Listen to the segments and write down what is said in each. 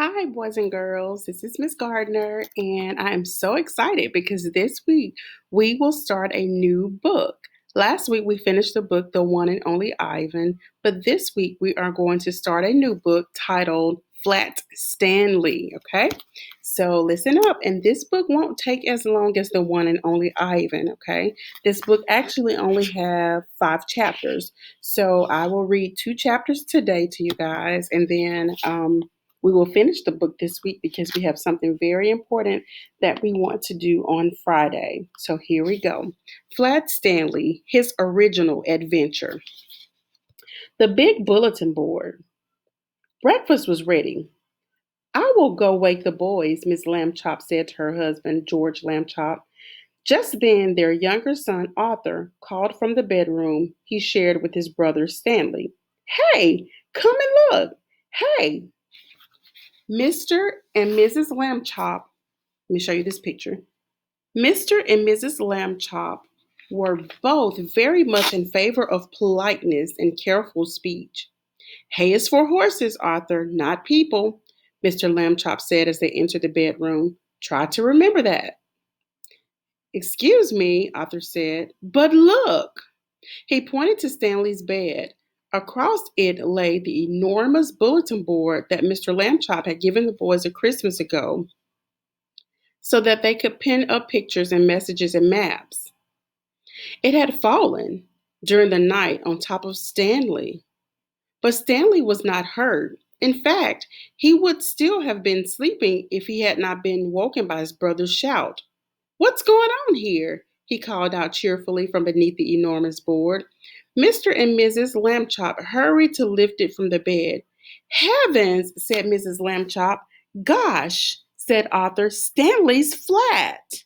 Hi, boys and girls. This is Miss Gardner, and I am so excited because this week we will start a new book. Last week we finished the book, The One and Only Ivan, but this week we are going to start a new book titled Flat Stanley. Okay, so listen up, and this book won't take as long as The One and Only Ivan. Okay, this book actually only have 5 chapters, so I will read 2 chapters today to you guys, and then we will finish the book this week because we have something very important that we want to do on Friday. So here we go. Flat Stanley, his original adventure. The big bulletin board. Breakfast was ready. I will go wake the boys, Miss Lambchop said to her husband, George Lambchop. Just then, their younger son, Arthur, called from the bedroom he shared with his brother, Stanley. Hey, come and look. Hey, Mr. and Mrs. Lambchop, let me show you this picture. Mr. and Mrs. Lambchop were both very much in favor of politeness and careful speech. Hay is for horses, Arthur, not people, Mr. Lambchop said as they entered the bedroom. Try to remember that. Excuse me, Arthur said, but look. He pointed to Stanley's bed. Across it lay the enormous bulletin board that Mr. Lambchop had given the boys a Christmas ago so that they could pin up pictures and messages and maps. It had fallen during the night on top of Stanley, but Stanley was not hurt. In fact, he would still have been sleeping if he had not been woken by his brother's shout. What's going on here? He called out cheerfully from beneath the enormous board. Mr. and Mrs. Lambchop hurried to lift it from the bed. Heavens, said Mrs. Lambchop. Gosh, said Arthur, Stanley's flat.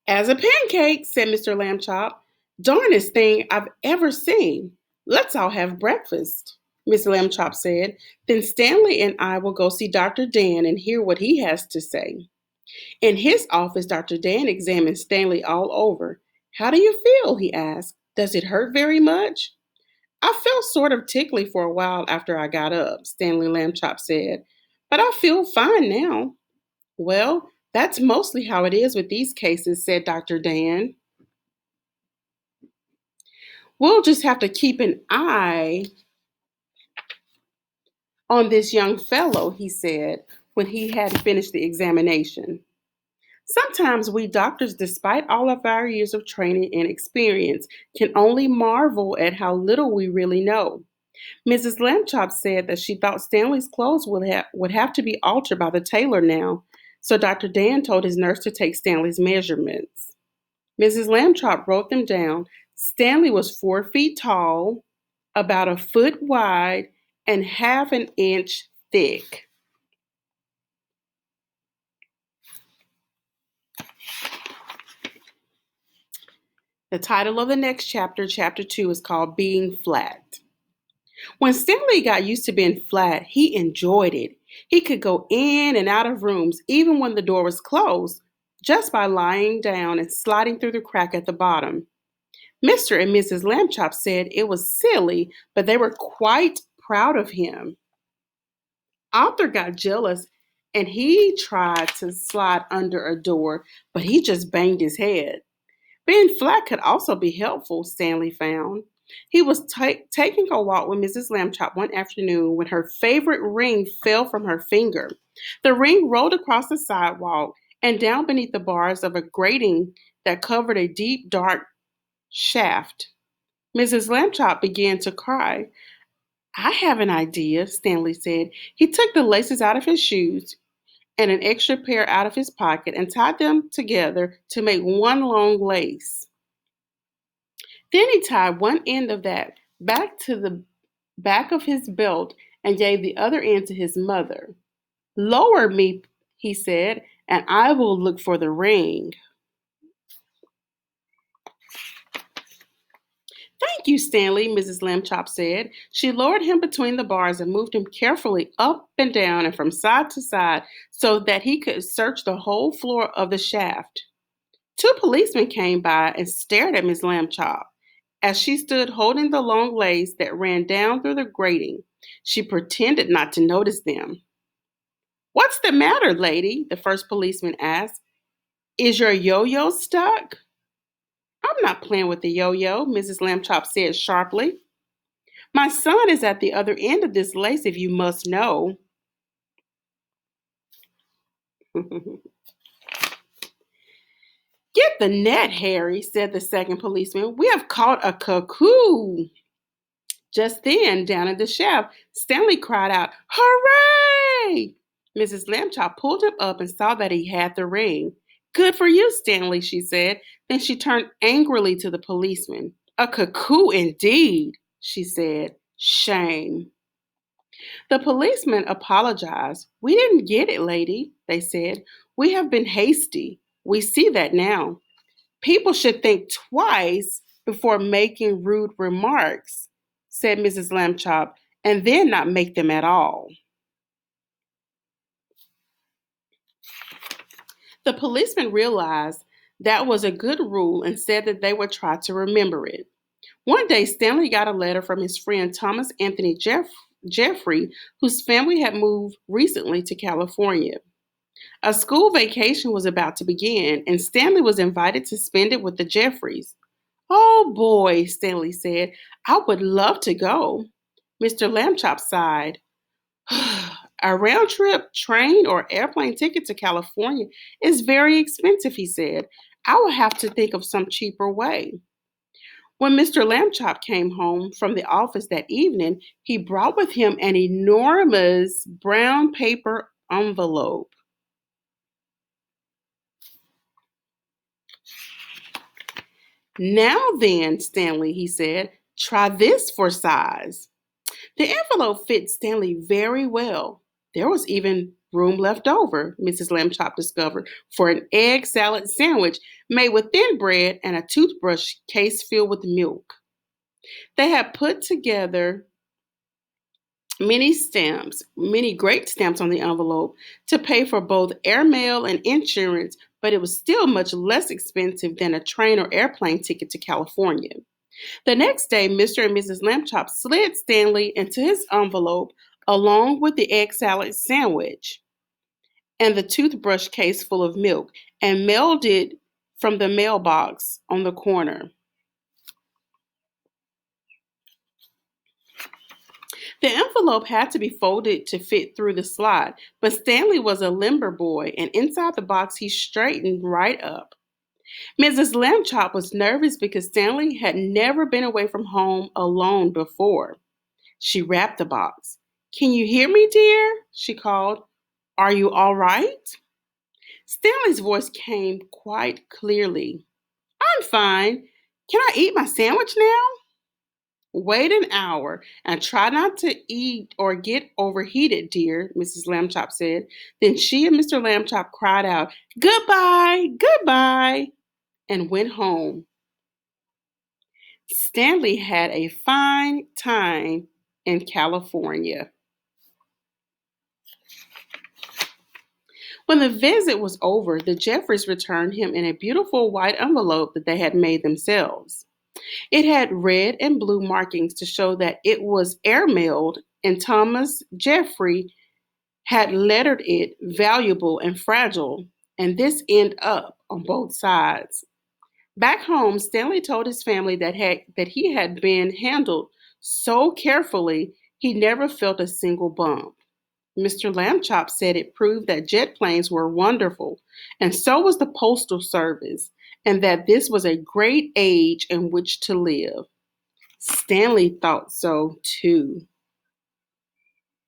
As a pancake, said Mr. Lambchop. Darnest thing I've ever seen. Let's all have breakfast, Miss Lambchop said. Then Stanley and I will go see Dr. Dan and hear what he has to say. In his office, Dr. Dan examined Stanley all over. How do you feel? He asked. Does it hurt very much? I felt sort of tickly for a while after I got up, Stanley Lambchop said, but I feel fine now. Well, that's mostly how it is with these cases, said Dr. Dan. We'll just have to keep an eye on this young fellow, he said when he had finished the examination. Sometimes we doctors, despite all of our years of training and experience, can only marvel at how little we really know. Mrs. Lambchop said that she thought Stanley's clothes would have to be altered by the tailor now, so Dr. Dan told his nurse to take Stanley's measurements. Mrs. Lambchop wrote them down. Stanley was 4 feet tall, about a foot wide, and half an inch thick. The title of the next chapter, chapter 2, is called Being Flat. When Stanley got used to being flat, he enjoyed it. He could go in and out of rooms, even when the door was closed, just by lying down and sliding through the crack at the bottom. Mr. and Mrs. Lambchop said it was silly, but they were quite proud of him. Arthur got jealous and he tried to slide under a door, but he just banged his head. Being flat could also be helpful, Stanley found. He was taking a walk with Mrs. Lambchop one afternoon when her favorite ring fell from her finger. The ring rolled across the sidewalk and down beneath the bars of a grating that covered a deep, dark shaft. Mrs. Lambchop began to cry. I have an idea, Stanley said. He took the laces out of his shoes and an extra pair out of his pocket and tied them together to make one long lace. Then he tied one end of that back to the back of his belt and gave the other end to his mother. Lower me, he said, and I will look for the ring. Thank you, Stanley, Mrs. Lambchop said. She lowered him between the bars and moved him carefully up and down and from side to side so that he could search the whole floor of the shaft. 2 policemen came by and stared at Miss Lambchop. As she stood holding the long lace that ran down through the grating, she pretended not to notice them. What's the matter, lady? The first policeman asked. Is your yo yo stuck? I'm not playing with the yo yo, Mrs. Lambchop said sharply. My son is at the other end of this lace, if you must know. Get the net, Harry, said the second policeman. We have caught a cuckoo. Just then, down in the shaft, Stanley cried out, Hooray! Mrs. Lambchop pulled him up and saw that he had the ring. Good for you, Stanley, she said. Then she turned angrily to the policeman. A cuckoo indeed, she said. Shame. The policeman apologized. We didn't get it, lady, they said. We have been hasty. We see that now. People should think twice before making rude remarks, said Mrs. Lambchop, and then not make them at all. The policeman realized that was a good rule and said that they would try to remember it. One day, Stanley got a letter from his friend Thomas Anthony Jeffrey, whose family had moved recently to California. A school vacation was about to begin, and Stanley was invited to spend it with the Jeffreys. Oh boy, Stanley said, I would love to go. Mr. Lambchop sighed. A round trip train or airplane ticket to California is very expensive, he said. I will have to think of some cheaper way. When Mr. Lambchop came home from the office that evening, he brought with him an enormous brown paper envelope. Now then, Stanley, he said, try this for size. The envelope fit Stanley very well. There was even room left over, Mrs. Lambchop discovered, for an egg salad sandwich made with thin bread and a toothbrush case filled with milk. They had put together many great stamps on the envelope to pay for both airmail and insurance, but it was still much less expensive than a train or airplane ticket to California. The next day, Mr. and Mrs. Lambchop slid Stanley into his envelope along with the egg salad sandwich and the toothbrush case full of milk and mailed it from the mailbox on the corner. The envelope had to be folded to fit through the slot, but Stanley was a limber boy, and inside the box he straightened right up. Mrs. Lambchop was nervous because Stanley had never been away from home alone before. She wrapped the box. Can you hear me, dear? She called. Are you all right? Stanley's voice came quite clearly. I'm fine. Can I eat my sandwich now? Wait an hour and try not to eat or get overheated, dear, Mrs. Lambchop said. Then she and Mr. Lambchop cried out, Goodbye, goodbye, and went home. Stanley had a fine time in California. When the visit was over, the Jeffreys returned him in a beautiful white envelope that they had made themselves. It had red and blue markings to show that it was airmailed, and Thomas Jeffrey had lettered it valuable and fragile, and this end up on both sides. Back home, Stanley told his family that he had been handled so carefully he never felt a single bump. Mr. Lambchop said it proved that jet planes were wonderful, and so was the Postal Service, and that this was a great age in which to live. Stanley thought so too.